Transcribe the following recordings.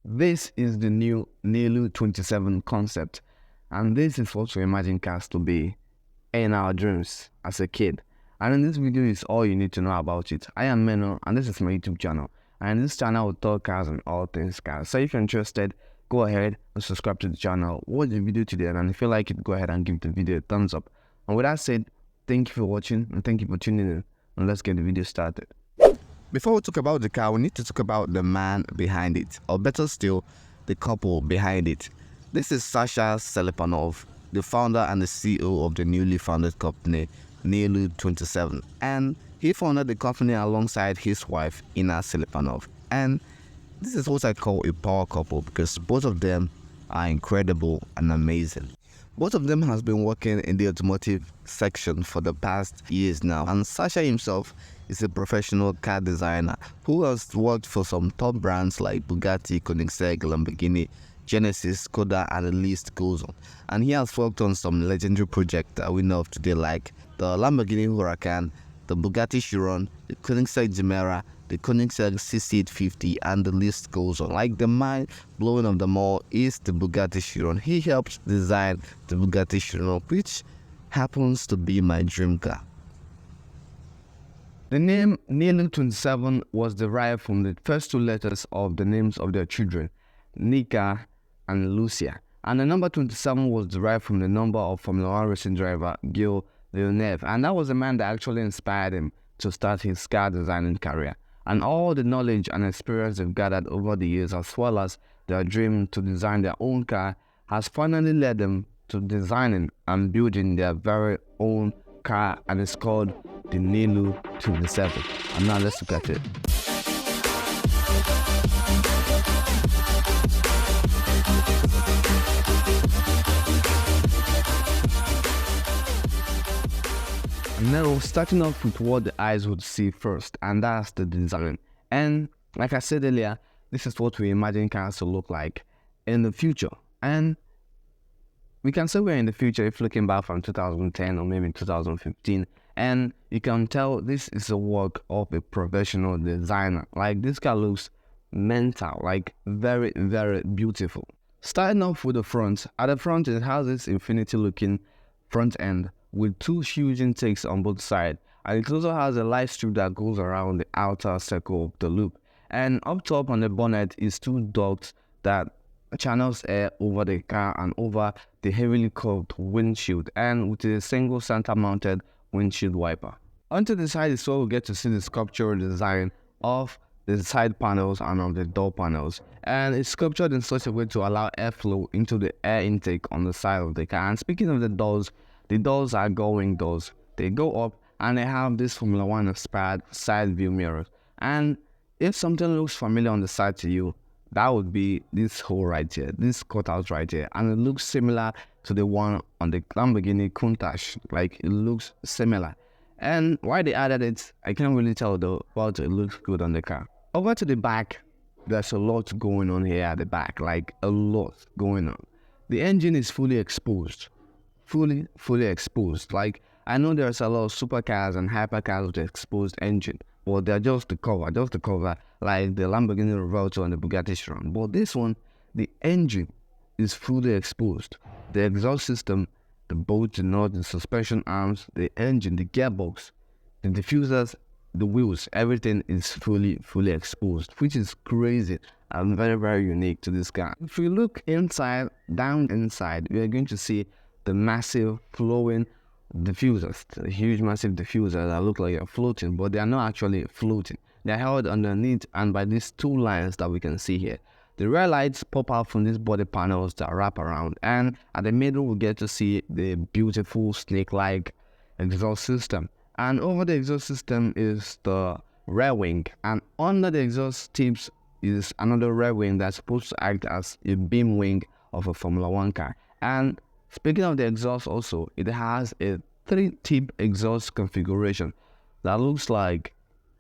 This is the new Nilu27 concept, and this is what we imagine cars to be in our dreams as a kid. And in this video is all you need to know about it. I am Meno, and this is my YouTube channel. And in this channel, will talk cars and all things cars. So if you're interested, go ahead and subscribe to the channel. Watch the video today, and if you like it, go ahead and give the video a thumbs up. And with that said, thank you for watching and thank you for tuning in. And let's get the video started. Before we talk about the car, we need to talk about the man behind it, or better still, the couple behind it. This is Sasha Selepanov, the founder and the CEO of the newly founded company Nilu27, and he founded the company alongside his wife Ina Selepanov. And this is what I call a power couple because both of them are incredible and amazing. Both of them has been working in the automotive section for the past years now, and Sasha himself is a professional car designer who has worked for some top brands like Bugatti, Koenigsegg, Lamborghini, Genesis, Skoda, and the list goes on. And he has worked on some legendary projects that we know of today like the Lamborghini Huracan, the Bugatti Chiron, the Koenigsegg Gemera, the Koenigsegg CC850, and the list goes on. Like the mind-blowing of them all is the Bugatti Chiron. He helped design the Bugatti Chiron, which happens to be my dream car. The name Nilu27 was derived from the first two letters of the names of their children, Nika and Lucia. And the number 27 was derived from the number of Formula 1 racing driver Gilles Villeneuve. And that was the man that actually inspired him to start his car designing career. And all the knowledge and experience they've gathered over the years, as well as their dream to design their own car, has finally led them to designing and building their very own car, and it's called the Nilu27. And now let's look at it. And now starting off with what the eyes would see first, and that's the design. And like I said earlier, this is what we imagine cars to look like in the future. And we can say we're in the future if looking back from 2010 or maybe 2015. And you can tell this is a work of a professional designer. Like this car looks mental, like very, very beautiful. Starting off with the front. At the front, it has this infinity looking front end with two huge intakes on both sides, and it also has a light strip that goes around the outer circle of the loop. And up top on the bonnet is two ducts that channels air over the car and over the heavily curved windshield, and with a single center mounted windshield wiper. Onto the side is where we get to see the sculptural design of the side panels and of the door panels, and it's sculptured in such a way to allow airflow into the air intake on the side of the car. And speaking of the doors are going doors. They go up and they have this Formula 1 inspired side view mirrors. And if something looks familiar on the side to you, that would be this hole right here, this cutout right here. And it looks similar to the one on the Lamborghini Countach. Like it looks similar. And why they added it, I can't really tell though, but it looks good on the car. Over to the back, there's a lot going on here at the back, like a lot going on. The engine is fully exposed. Fully exposed. Like I know there's a lot of supercars and hypercars with exposed engine, but they're just the cover, like the Lamborghini Revuelto and the Bugatti Chiron. But this one, the engine is fully exposed. The exhaust system, the bolts, the nuts, the suspension arms, the engine, the gearbox, the diffusers, the wheels, everything is fully exposed, which is crazy and very, very unique to this car. If we look inside, down inside, we are going to see the massive flowing diffusers, the huge massive diffusers that look like they're floating, but they are not actually floating. They're held underneath and by these two lines that we can see here. The rear lights pop out from these body panels that wrap around, and at the middle we get to see the beautiful snake-like exhaust system. And over the exhaust system is the rear wing, and under the exhaust tips is another rear wing that's supposed to act as a beam wing of a Formula 1 car. And speaking of the exhaust also, it has a 3-tip exhaust configuration that looks like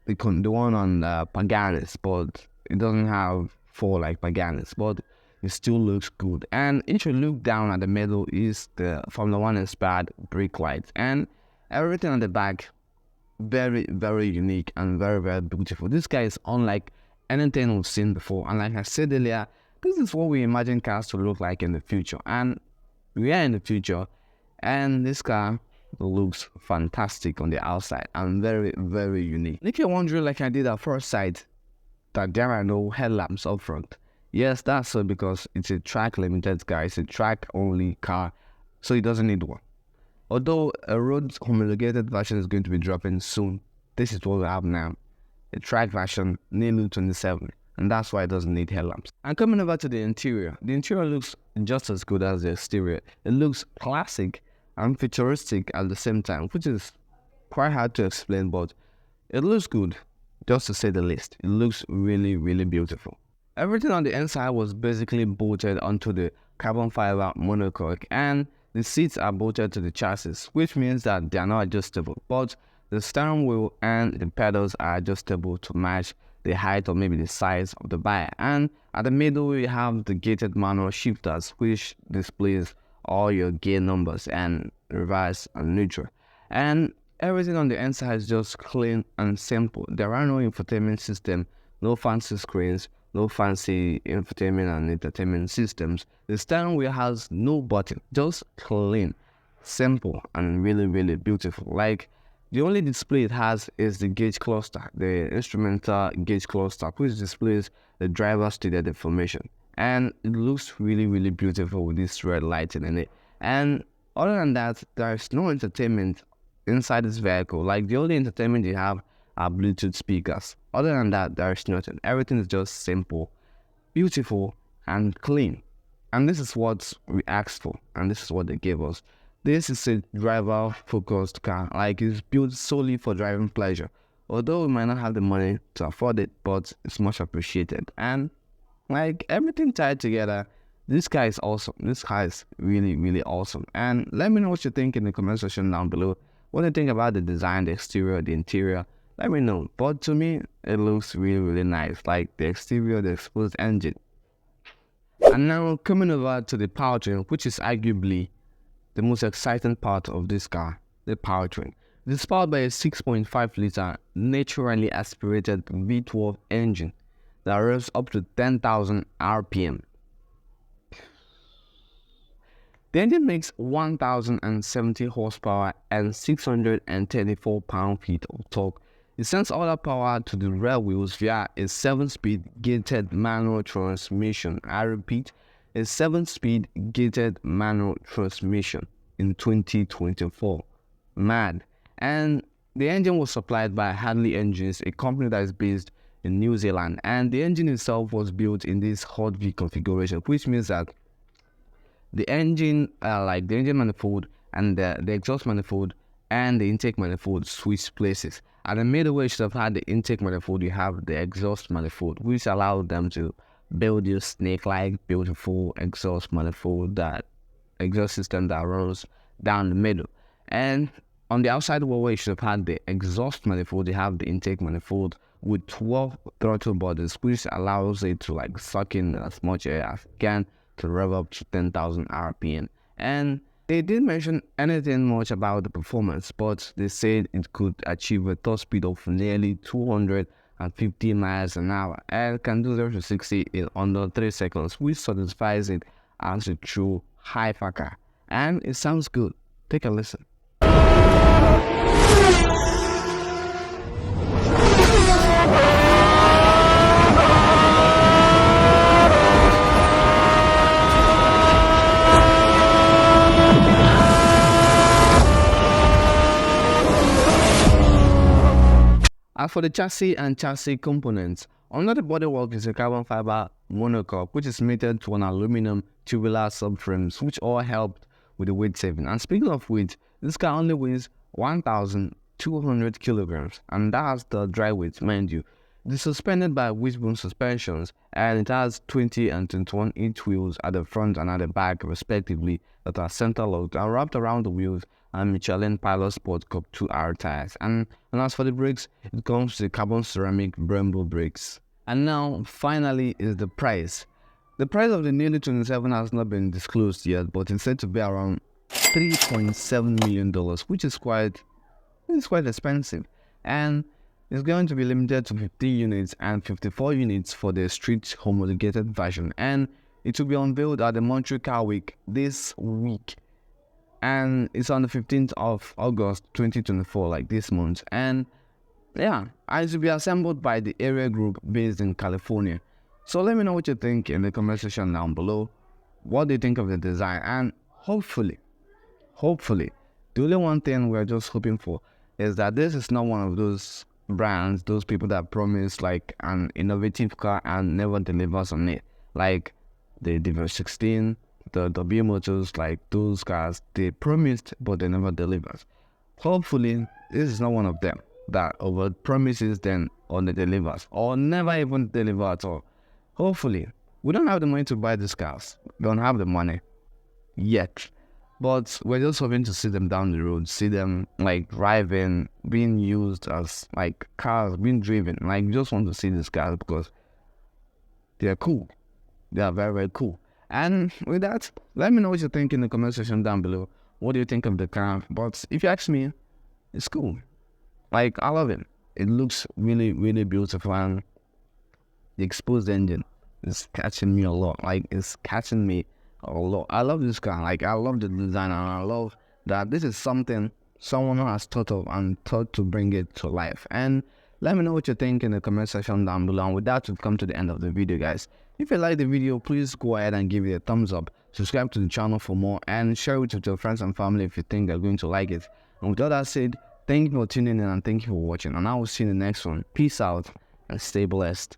the one on Paganis, but it doesn't have 4 like Paganis, but it still looks good. And if you look down at the middle is the Formula 1 inspired brake lights, and everything on the back, very, very unique and very, very beautiful. This guy is unlike anything we've seen before, and like I said earlier, this is what we imagine cars to look like in the future. And we are in the future, and this car looks fantastic on the outside and very, very unique. If you're wondering, like I did at first sight, that there are no headlamps up front, yes, that's so because it's a track limited car. It's a track only car, so it doesn't need one. Although a road homologated version is going to be dropping soon, this is what we have now. A track version, Nilu27, and that's why it doesn't need headlamps. And coming over to the interior looks just as good as the exterior. It looks classic and futuristic at the same time, which is quite hard to explain, but it looks good, just to say the least. It looks really, really beautiful. Everything on the inside was basically bolted onto the carbon fiber monocoque, and the seats are bolted to the chassis, which means that they are not adjustable, but the steering wheel and the pedals are adjustable to match the height or maybe the size of the buyer. And at the middle, we have the gated manual shifters, which displays all your gear numbers and reverse and neutral. And everything on the inside is just clean and simple. There are no infotainment system, no fancy screens, no fancy infotainment and entertainment systems. The steering wheel has no button, just clean, simple, and really, really beautiful. Like, the only display it has is the gauge cluster, the instrumental gauge cluster, which displays the driver's stated information. And it looks really, really beautiful with this red lighting in it. And other than that, there's no entertainment inside this vehicle. Like, the only entertainment you have are Bluetooth speakers. Other than that, there's nothing. Everything is just simple, beautiful, and clean. And this is what we asked for, and this is what they gave us. This is a driver-focused car. Like, it's built solely for driving pleasure. Although we might not have the money to afford it, but it's much appreciated. And like, everything tied together, this car is awesome. This car is really, really awesome. And let me know what you think in the comment section down below. What do you think about the design, the exterior, the interior? Let me know. But to me, it looks really, really nice. Like the exterior, the exposed engine. And now coming over to the powertrain, which is arguably the most exciting part of this car, the powertrain. It is powered by a 6.5 liter naturally aspirated V12 engine that revs up to 10,000 RPM. The engine makes 1,070 horsepower and 634 pound-feet of torque. It sends all that power to the rear wheels via a 7-speed gated manual transmission. I repeat, a 7-speed gated manual transmission in 2024. Mad. And the engine was supplied by Hadley Engines, a company that is based in New Zealand, and the engine itself was built in this hot V configuration, which means that the engine, like the engine manifold and the exhaust manifold and the intake manifold switch places. At the middle where you should have had the intake manifold, you have the exhaust manifold, which allowed them to build this snake-like beautiful exhaust manifold, that exhaust system that runs down the middle. And on the outside wall where you should have had the exhaust manifold, you have the intake manifold with 12 throttle bodies, which allows it to like suck in as much air as it can to rev up to 10,000 RPM. And they didn't mention anything much about the performance, but they said it could achieve a top speed of nearly 250 miles an hour and can do 0 to 60 in under 3 seconds, which satisfies it as a true hypercar. And it sounds good. Take a listen. As for the chassis and chassis components, under the bodywork is a carbon fiber monocoque, which is mated to an aluminum tubular subframes, which all helped with the weight saving. And speaking of weight, this car only weighs 1,200 kilograms, and that's the dry weight, mind you. It is suspended by wishbone suspensions, and it has 20 and 21-inch wheels at the front and at the back, respectively, that are center-locked and wrapped around the wheels, and Michelin Pilot Sport Cup 2R tires. And as for the brakes, it comes with carbon ceramic Brembo brakes. And now, finally, is the price. The price of the Nilu27 has not been disclosed yet, but it's said to be around $3.7 million, which is quite expensive. And It's going to be limited to 50 units and 54 units for the street homologated version, and it will be unveiled at the Montreal Car Week this week, and it's on the 15th of August 2024, like this month. And yeah, and it will be assembled by the Area Group based in California. So let me know what you think in the comment section down below. What do you think of the design? And hopefully, the only one thing we're just hoping for is that this is not one of those brands, those people that promise like an innovative car and never delivers on it. Like the DV16, the W Motors, like those cars, they promised but they never delivers. Hopefully, this is not one of them that over promises then under delivers or never even deliver at all. Hopefully, we don't have the money to buy these cars. We don't have the money yet. But we're just hoping to see them down the road, see them like driving, being used as like cars, being driven. Like, we just want to see these cars because they're cool. They are very, very cool. And with that, let me know what you think in the comment section down below. What do you think of the car? But if you ask me, it's cool. Like, I love it. It looks really, really beautiful, and the exposed engine is catching me a lot. Like, it's catching me a lot. I love this car. Like, I love the design, and I love that this is something someone has thought of and thought to bring it to life. And let me know what you think in the comment section down below. And with that, we've come to the end of the video, guys. If you like the video, please go ahead and give it a thumbs up. Subscribe to the channel for more, and share it with your friends and family if you think they're going to like it. And with all that said, thank you for tuning in and thank you for watching. And I will see you in the next one. Peace out and stay blessed.